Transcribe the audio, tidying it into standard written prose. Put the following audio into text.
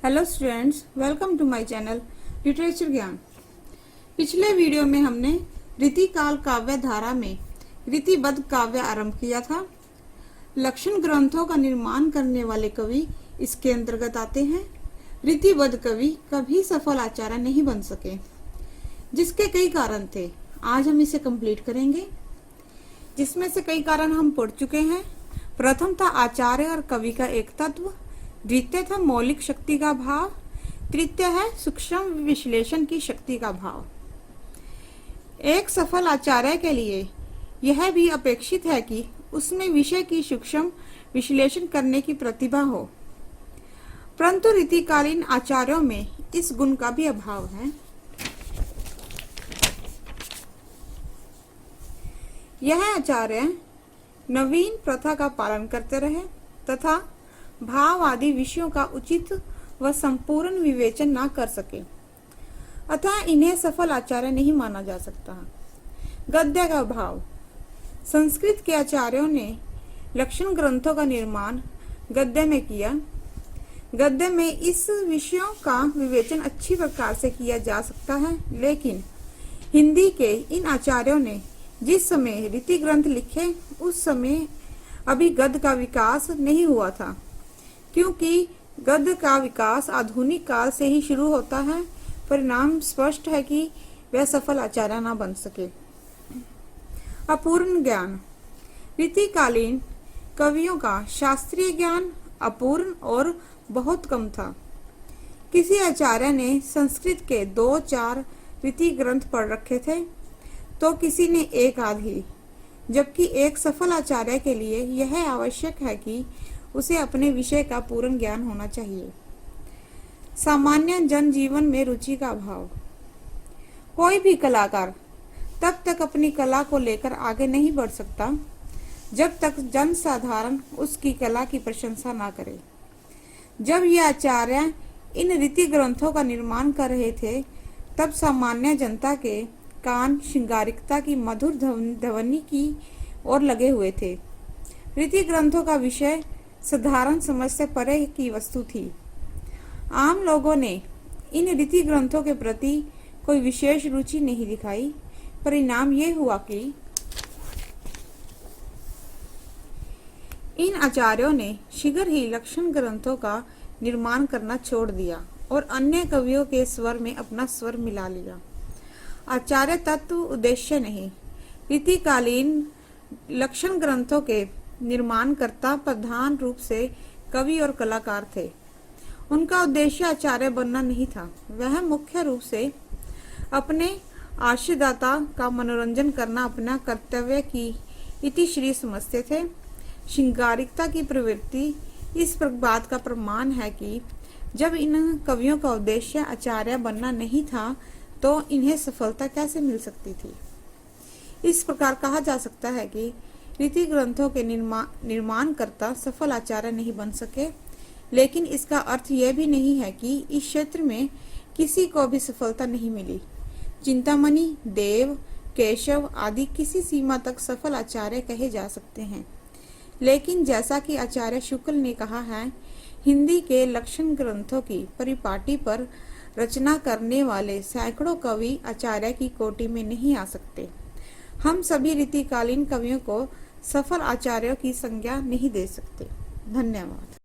Hello students, welcome to my channel literature Gyan. पिछले video में हमने रीतिकाल काव्य धारा में रीतिबद्ध काव्य आरंभ किया था। लक्षण ग्रंथों का निर्माण करने वाले कवि इसके अंतर्गत आते हैं। रीतिबद्ध कवि कभी सफल आचार्य नहीं बन सके, जिसके कई कारण थे। आज हम इसे कंप्लीट करेंगे, जिसमें से कई कारण हम पढ़ चुके हैं। प्रथम था आचार्य और कवि का एक तत्व, द्वितीय था मौलिक शक्ति का भाव, तृतीय है सूक्ष्म विश्लेषण की शक्ति का भाव। एक सफल आचार्य के लिए यह भी अपेक्षित है कि उसमें विषय की सूक्ष्म विश्लेषण करने की प्रतिभा हो, परंतु रीतिकालीन आचार्यों में इस गुण का भी अभाव है। यह आचार्य नवीन प्रथा का पालन करते रहे तथा भाव आदि विषयों का उचित व संपूर्ण विवेचन न कर सके, अतः इन्हें सफल आचार्य नहीं माना जा सकता। गद्य का भाव। संस्कृत के आचार्यों ने लक्षण ग्रंथों का निर्माण गद्य में किया। गद्य में इस विषयों का विवेचन अच्छी प्रकार से किया जा सकता है, लेकिन हिंदी के इन आचार्यों ने जिस समय रीति ग्रंथ लिखे उस समय अभी गद्य का विकास नहीं हुआ था, क्योंकि गद्य का विकास आधुनिक काल से ही शुरू होता है। परिणाम स्पष्ट है कि वह सफल आचार्य न बन सके। अपूर्ण ज्ञान। रीतिकालीन कवियों का शास्त्रीय ज्ञान अपूर्ण और बहुत कम था। किसी आचार्य ने संस्कृत के 2-4 रीति ग्रंथ पढ़ रखे थे तो किसी ने एक आधी, जबकि एक सफल आचार्य के लिए यह आवश्यक है कि उसे अपने विषय का पूर्ण ज्ञान होना चाहिए। सामान्य जनजीवन में रुचि का अभाव। कोई भी कलाकार तब तक अपनी कला को लेकर आगे नहीं बढ़ सकता जब तक जन साधारण उसकी कला की प्रशंसा ना करे। जब ये आचार्य इन रीति ग्रंथों का निर्माण कर रहे थे तब सामान्य जनता के कान श्रृंगारिकता की मधुर ध्वनि की ओर लगे हुए थे। रीति ग्रंथों का विषय साधारण समझ से परे की वस्तु थी। आम लोगों ने इन रीति ग्रंथों के प्रति कोई विशेष रुचि नहीं दिखाई। परिणाम ये हुआ कि इन आचार्यों ने शीघ्र ही लक्षण ग्रंथों का निर्माण करना छोड़ दिया और अन्य कवियों के स्वर में अपना स्वर मिला लिया। आचार्य तत्व उद्देश्य नहीं। रीतिकालीन लक्षण ग्रंथों के निर्माणकर्ता प्रधान रूप से कवि और कलाकार थे। उनका उद्देश्य आचार्य बनना नहीं था। वह मुख्य रूप से अपने आश्रयदाता का मनोरंजन करना अपना कर्तव्य की इतिश्री समझते थे। श्रृंगारिकता की प्रवृत्ति इस बात का प्रमाण है कि जब इन कवियों का उद्देश्य आचार्य बनना नहीं था तो इन्हें सफलता कैसे मिल सकती थी। इस प्रकार कहा जा सकता है कि रीति ग्रंथों के निर्माणकर्ता सफल आचार्य नहीं बन सके, लेकिन इसका अर्थ यह भी नहीं है कि इस क्षेत्र में किसी को भी सफलता नहीं मिली। चिंतामणि, देव, केशव आदि किसी सीमा तक सफल आचार्य कहे जा सकते हैं, लेकिन जैसा कि आचार्य शुक्ल ने कहा है, हिंदी के लक्षण ग्रंथों की परिपाटी पर रचना करने वाले सैकड़ों कवि आचार्य की कोटि में नहीं आ सकते। हम सभी रीतिकालीन कवियों को सफल आचार्यों की संज्ञा नहीं दे सकते। धन्यवाद।